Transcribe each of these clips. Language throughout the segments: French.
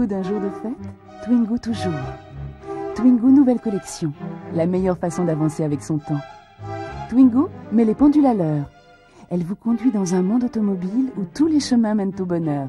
Twingo d'un jour de fête, Twingo toujours. Twingo nouvelle collection, la meilleure façon d'avancer avec son temps. Twingo met les pendules à l'heure. Elle vous conduit dans un monde automobile où tous les chemins mènent au bonheur.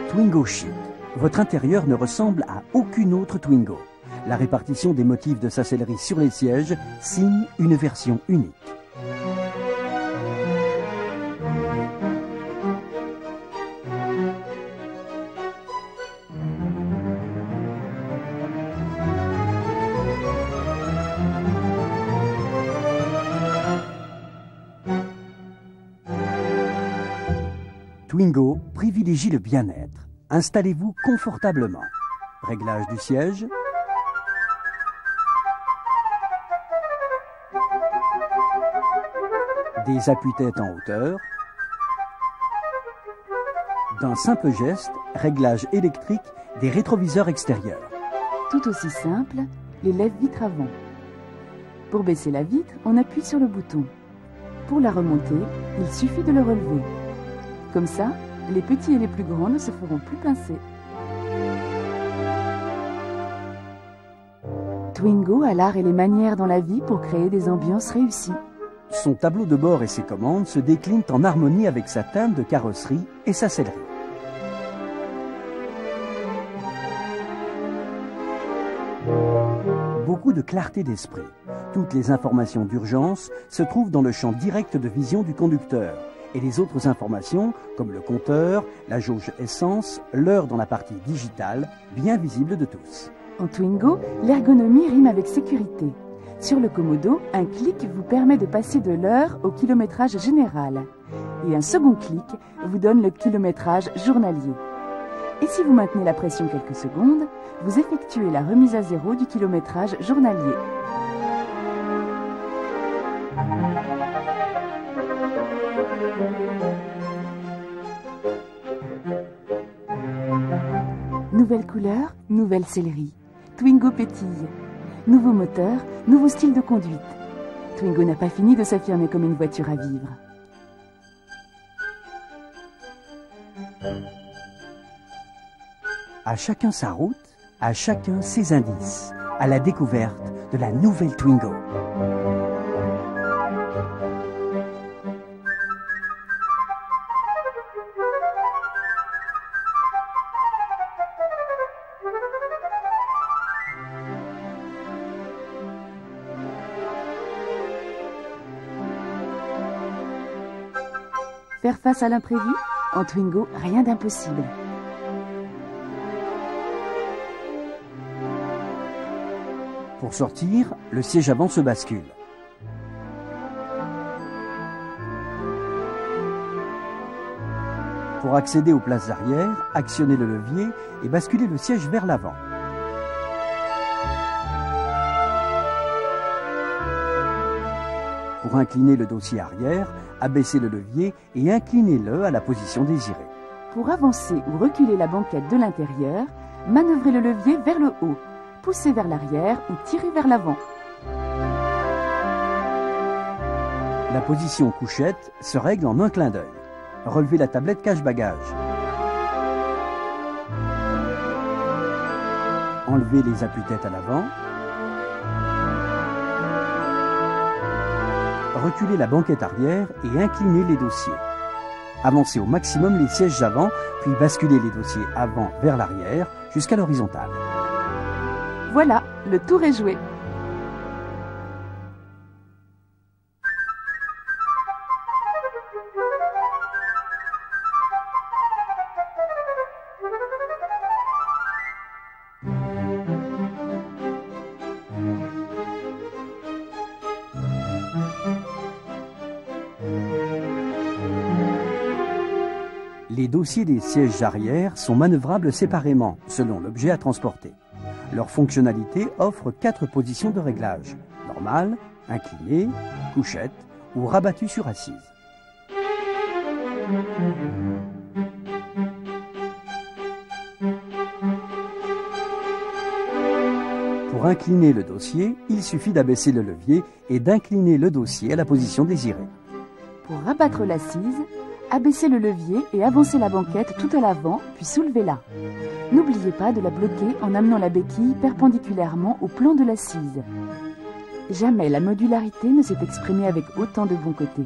Twingo Chic. Votre intérieur ne ressemble à aucune autre Twingo. La répartition des motifs de sa sellerie sur les sièges signe une version unique. Twingo privilégie le bien-être. Installez-vous confortablement. Réglage du siège. Des appuis-têtes en hauteur. D'un simple geste, réglage électrique des rétroviseurs extérieurs. Tout aussi simple, les lève-vitres avant. Pour baisser la vitre, on appuie sur le bouton. Pour la remonter, il suffit de le relever. Comme ça, les petits et les plus grands ne se feront plus pincer. Twingo a l'art et les manières dans la vie pour créer des ambiances réussies. Son tableau de bord et ses commandes se déclinent en harmonie avec sa teinte de carrosserie et sa sellerie. Beaucoup de clarté d'esprit. Toutes les informations d'urgence se trouvent dans le champ direct de vision du conducteur. Et les autres informations, comme le compteur, la jauge essence, l'heure dans la partie digitale, bien visible de tous. En Twingo, l'ergonomie rime avec sécurité. Sur le commodo, un clic vous permet de passer de l'heure au kilométrage général. Et un second clic vous donne le kilométrage journalier. Et si vous maintenez la pression quelques secondes, vous effectuez la remise à zéro du kilométrage journalier. Nouvelle couleur, nouvelle sellerie. Twingo pétille. Nouveau moteur, nouveau style de conduite. Twingo n'a pas fini de s'affirmer comme une voiture à vivre. À chacun sa route, à chacun ses indices. À la découverte de la nouvelle Twingo. Faire face à l'imprévu? En Twingo, rien d'impossible. Pour sortir, le siège avant se bascule. Pour accéder aux places arrière, actionnez le levier et basculez le siège vers l'avant. Pour incliner le dossier arrière, abaissez le levier et inclinez-le à la position désirée. Pour avancer ou reculer la banquette de l'intérieur, manœuvrez le levier vers le haut, poussez vers l'arrière ou tirez vers l'avant. La position couchette se règle en un clin d'œil. Relevez la tablette cache-bagages. Enlevez les appuis-têtes à l'avant. Reculez la banquette arrière et inclinez les dossiers. Avancez au maximum les sièges avant, puis basculez les dossiers avant vers l'arrière jusqu'à l'horizontale. Voilà, le tour est joué. Les dossiers des sièges arrière sont manœuvrables séparément, selon l'objet à transporter. Leur fonctionnalité offre 4 positions de réglage: normale, inclinée, couchette ou rabattue sur assise. Pour incliner le dossier, il suffit d'abaisser le levier et d'incliner le dossier à la position désirée. Pour rabattre l'assise, abaissez le levier et avancez la banquette tout à l'avant, puis soulevez-la. N'oubliez pas de la bloquer en amenant la béquille perpendiculairement au plan de l'assise. Jamais la modularité ne s'est exprimée avec autant de bon côté.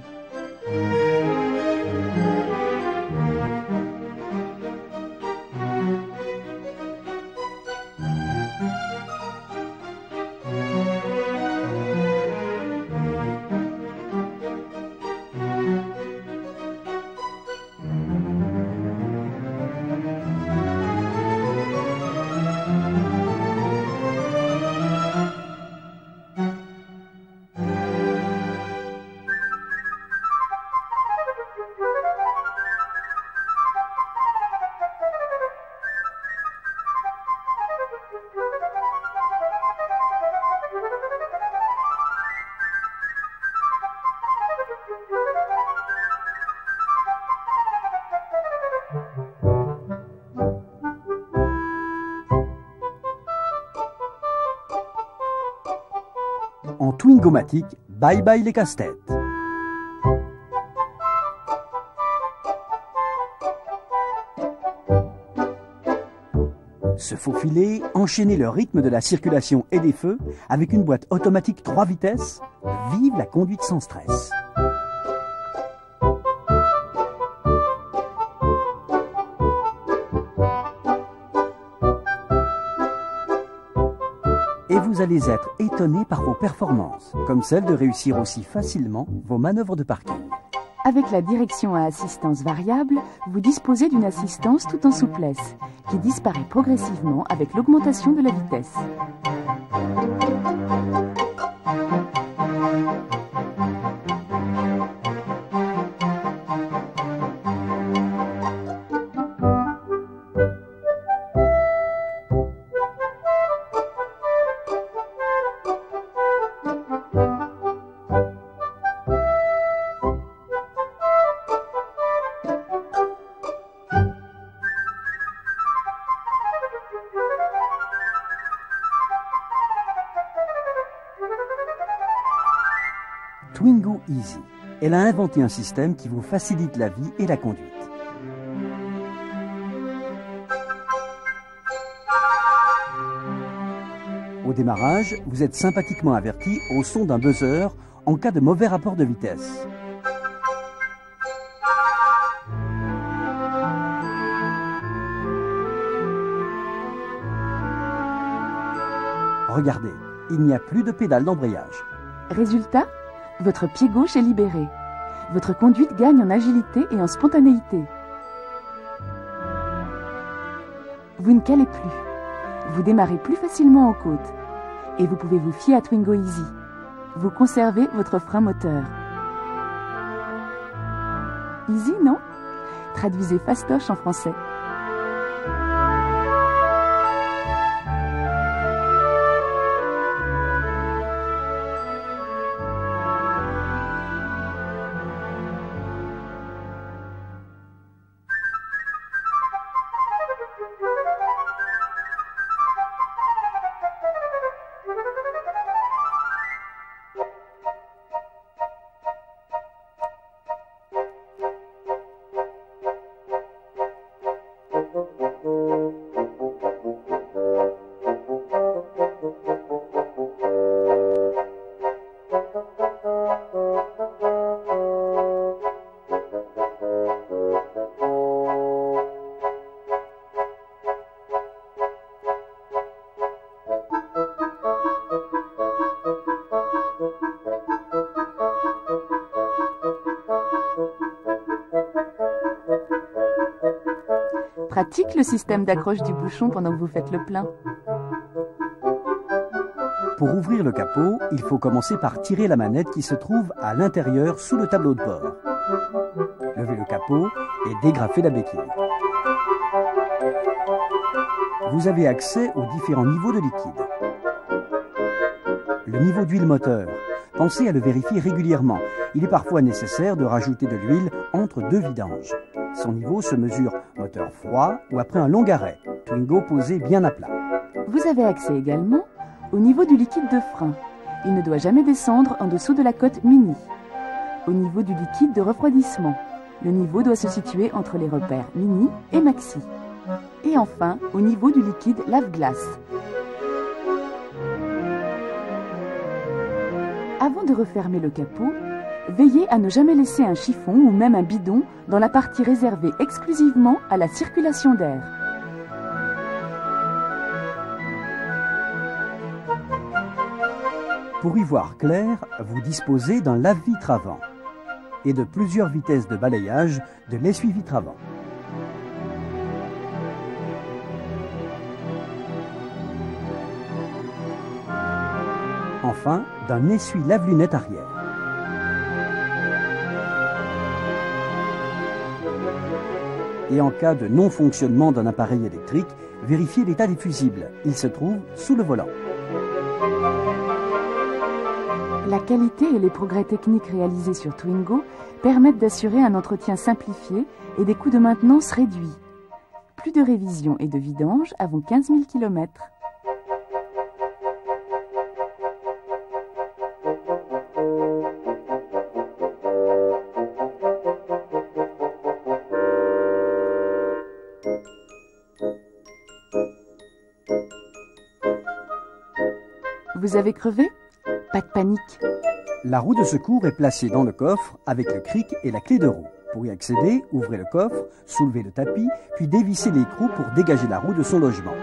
En Twingo-matic, bye bye les casse-têtes. Se faufiler, enchaîner le rythme de la circulation et des feux avec une boîte automatique 3 vitesses, vive la conduite sans stress. Et vous allez être étonné par vos performances, comme celle de réussir aussi facilement vos manœuvres de parking. Avec la direction à assistance variable, vous disposez d'une assistance tout en souplesse, qui disparaît progressivement avec l'augmentation de la vitesse. Twingo Easy. Elle a inventé un système qui vous facilite la vie et la conduite. Au démarrage, vous êtes sympathiquement averti au son d'un buzzer en cas de mauvais rapport de vitesse. Regardez, il n'y a plus de pédale d'embrayage. Résultat, votre pied gauche est libéré. Votre conduite gagne en agilité et en spontanéité. Vous ne calez plus. Vous démarrez plus facilement en côte. Et vous pouvez vous fier à Twingo Easy. Vous conservez votre frein moteur. Easy, non? Traduisez fastoche en français. Pratique le système d'accroche du bouchon pendant que vous faites le plein. Pour ouvrir le capot, il faut commencer par tirer la manette qui se trouve à l'intérieur sous le tableau de bord. Levez le capot et dégrafez la béquille. vous avez accès aux différents niveaux de liquide. Le niveau d'huile moteur. Pensez à le vérifier régulièrement. Il est parfois nécessaire de rajouter de l'huile entre deux vidanges. Son niveau se mesure moteur froid ou après un long arrêt. Twingo posé bien à plat. Vous avez accès également au niveau du liquide de frein. Il ne doit jamais descendre en dessous de la cote mini. Au niveau du liquide de refroidissement. Le niveau doit se situer entre les repères mini et maxi. Et enfin, au niveau du liquide lave-glace. Avant de refermer le capot, veillez à ne jamais laisser un chiffon ou même un bidon dans la partie réservée exclusivement à la circulation d'air. Pour y voir clair, vous disposez d'un lave-vitre avant et de plusieurs vitesses de balayage de l'essuie-vitre avant. Enfin, d'un essuie-lave-lunettes arrière. Et en cas de non-fonctionnement d'un appareil électrique, vérifiez l'état des fusibles. Il se trouve sous le volant. La qualité et les progrès techniques réalisés sur Twingo permettent d'assurer un entretien simplifié et des coûts de maintenance réduits. Plus de révision et de vidange avant 15 000 km. Vous avez crevé? Pas de panique. La roue de secours est placée dans le coffre avec le cric et la clé de roue. Pour y accéder, ouvrez le coffre, soulevez le tapis, puis dévissez l'écrou pour dégager la roue de son logement.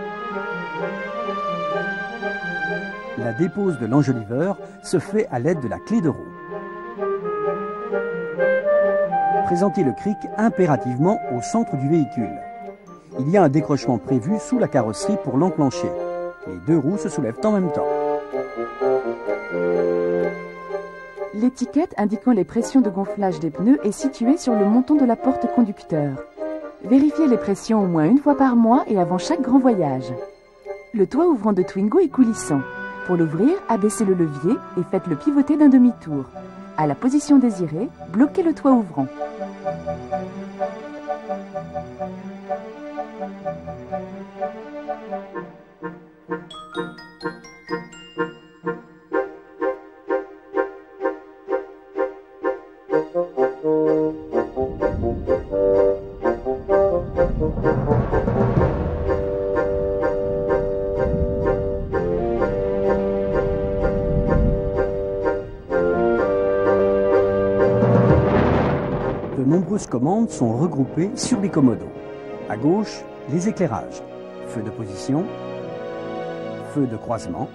La dépose de l'enjoliveur se fait à l'aide de la clé de roue. Présentez le cric impérativement au centre du véhicule. Il y a un décrochement prévu sous la carrosserie pour l'enclencher. Les deux roues se soulèvent en même temps. L'étiquette indiquant les pressions de gonflage des pneus est située sur le montant de la porte conducteur. Vérifiez les pressions au moins une fois par mois et avant chaque grand voyage. Le toit ouvrant de Twingo est coulissant. Pour l'ouvrir, abaissez le levier et faites-le pivoter d'un demi-tour. À la position désirée, bloquez le toit ouvrant. De nombreuses commandes sont regroupées sur les commodos. À gauche, les éclairages, feu de position, feu de croisement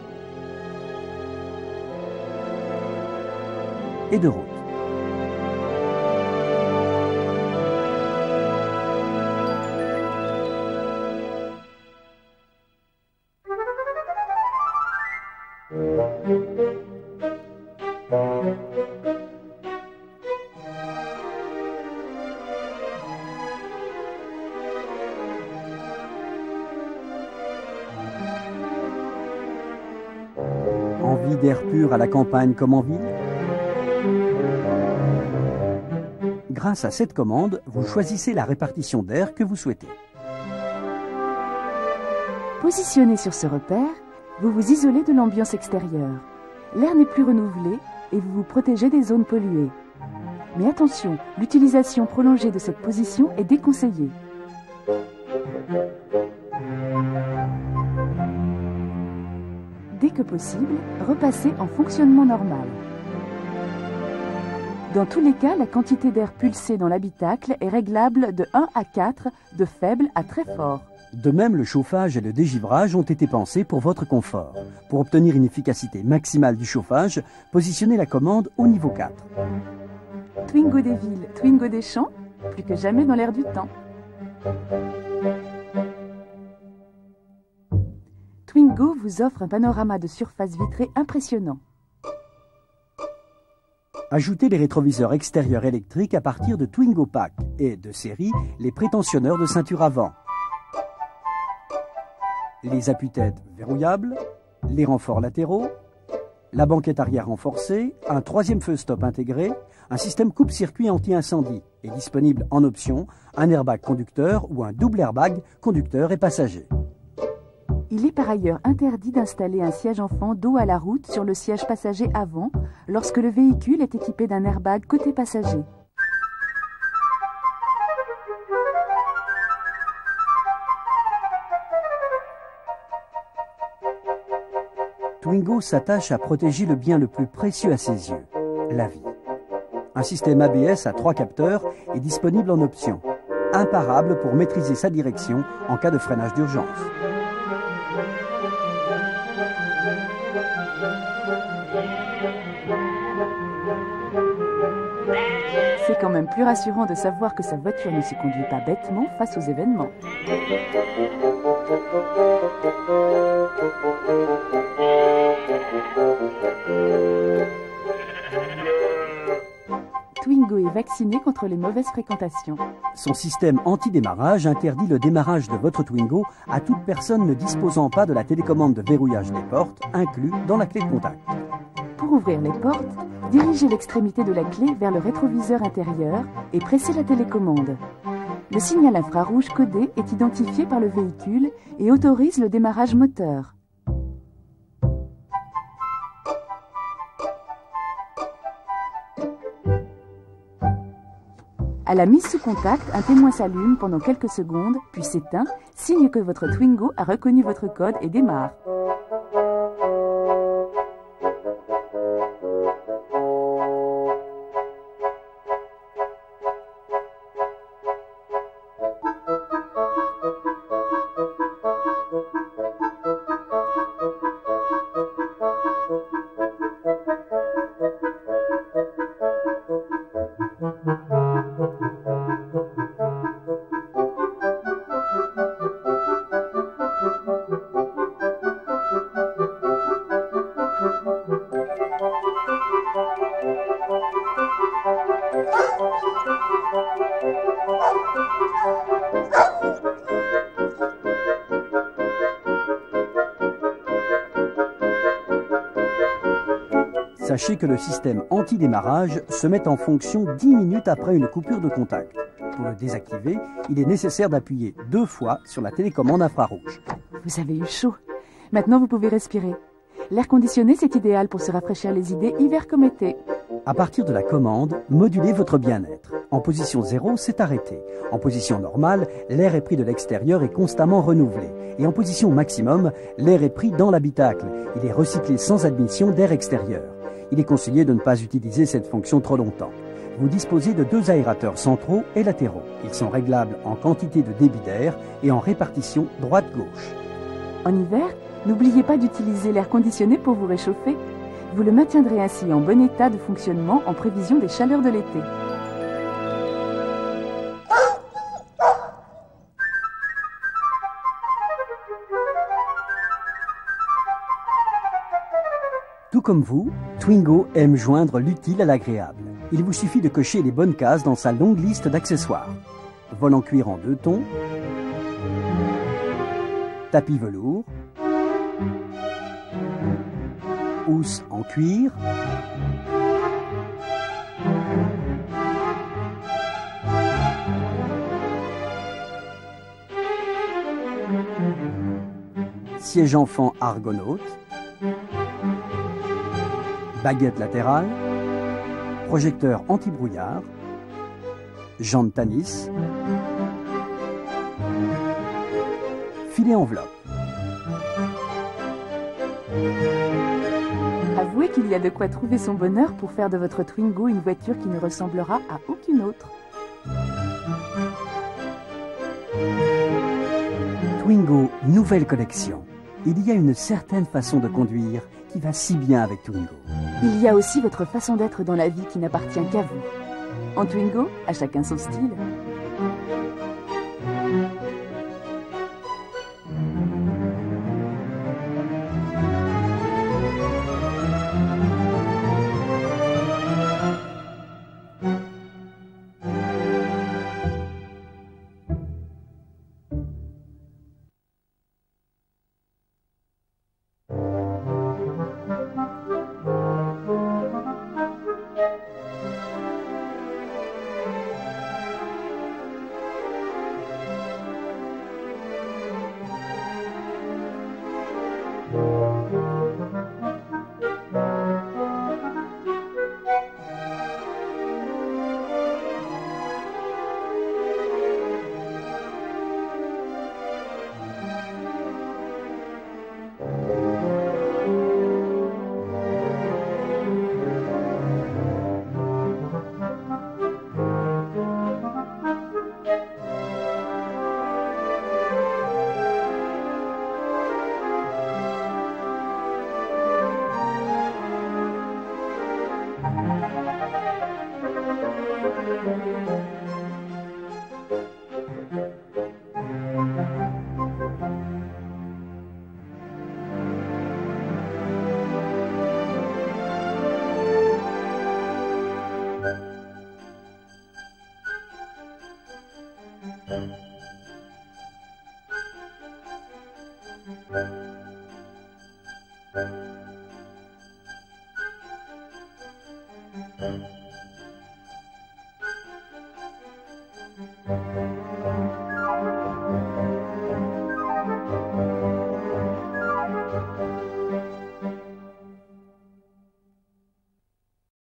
et de route. Envie d'air pur à la campagne comme en ville? Grâce à cette commande, vous choisissez la répartition d'air que vous souhaitez. Positionné sur ce repère, vous vous isolez de l'ambiance extérieure. L'air n'est plus renouvelé et vous vous protégez des zones polluées. Mais attention, l'utilisation prolongée de cette position est déconseillée. Dès que possible, repassez en fonctionnement normal. Dans tous les cas, la quantité d'air pulsé dans l'habitacle est réglable de 1 à 4, de faible à très fort. De même, le chauffage et le dégivrage ont été pensés pour votre confort. Pour obtenir une efficacité maximale du chauffage, positionnez la commande au niveau 4. Twingo des villes, Twingo des champs, plus que jamais dans l'air du temps. Twingo vous offre un panorama de surface vitrée impressionnant. Ajoutez les rétroviseurs extérieurs électriques à partir de Twingo Pack et, de série, les prétensionneurs de ceinture avant. les appuis-têtes verrouillables, les renforts latéraux, la banquette arrière renforcée, un troisième feu stop intégré, un système coupe-circuit anti-incendie et disponible en option un airbag conducteur ou un double airbag conducteur et passager. Il est par ailleurs interdit d'installer un siège enfant dos à la route sur le siège passager avant lorsque le véhicule est équipé d'un airbag côté passager. Twingo s'attache à protéger le bien le plus précieux à ses yeux, la vie. Un système ABS à 3 capteurs est disponible en option, imparable pour maîtriser sa direction en cas de freinage d'urgence. C'est quand même plus rassurant de savoir que sa voiture ne se conduit pas bêtement face aux événements. Twingo est vacciné contre les mauvaises fréquentations. Son système anti-démarrage interdit le démarrage de votre Twingo à toute personne ne disposant pas de la télécommande de verrouillage des portes, inclus dans la clé de contact. Pour ouvrir les portes, dirigez l'extrémité de la clé vers le rétroviseur intérieur et pressez la télécommande. Le signal infrarouge codé est identifié par le véhicule et autorise le démarrage moteur. À la mise sous contact, un témoin s'allume pendant quelques secondes, puis s'éteint, signe que votre Twingo a reconnu votre code et démarre. Sachez que le système anti-démarrage se met en fonction 10 minutes après une coupure de contact. Pour le désactiver, il est nécessaire d'appuyer 2 fois sur la télécommande infrarouge. Vous avez eu chaud. Maintenant, vous pouvez respirer. L'air conditionné, c'est idéal pour se rafraîchir les idées, hiver comme été. À partir de la commande, modulez votre bien-être. En position 0, c'est arrêté. En position normale, l'air est pris de l'extérieur et constamment renouvelé. Et en position maximum, l'air est pris dans l'habitacle. Il est recyclé sans admission d'air extérieur. Il est conseillé de ne pas utiliser cette fonction trop longtemps. Vous disposez de 2 aérateurs centraux et latéraux. Ils sont réglables en quantité de débit d'air et en répartition droite-gauche. En hiver, n'oubliez pas d'utiliser l'air conditionné pour vous réchauffer. Vous le maintiendrez ainsi en bon état de fonctionnement en prévision des chaleurs de l'été. Tout comme vous, Twingo aime joindre l'utile à l'agréable. Il vous suffit de cocher les bonnes cases dans sa longue liste d'accessoires. Volant cuir en 2 tons, tapis velours, housse en cuir, siège enfant argonaute, baguette latérale, projecteur anti-brouillard, jantes Tanis, filet enveloppe. Avouez qu'il y a de quoi trouver son bonheur pour faire de votre Twingo une voiture qui ne ressemblera à aucune autre. Twingo, nouvelle collection. Il y a une certaine façon de conduire qui va si bien avec Twingo. Il y a aussi votre façon d'être dans la vie qui n'appartient qu'à vous. En Twingo, à chacun son style.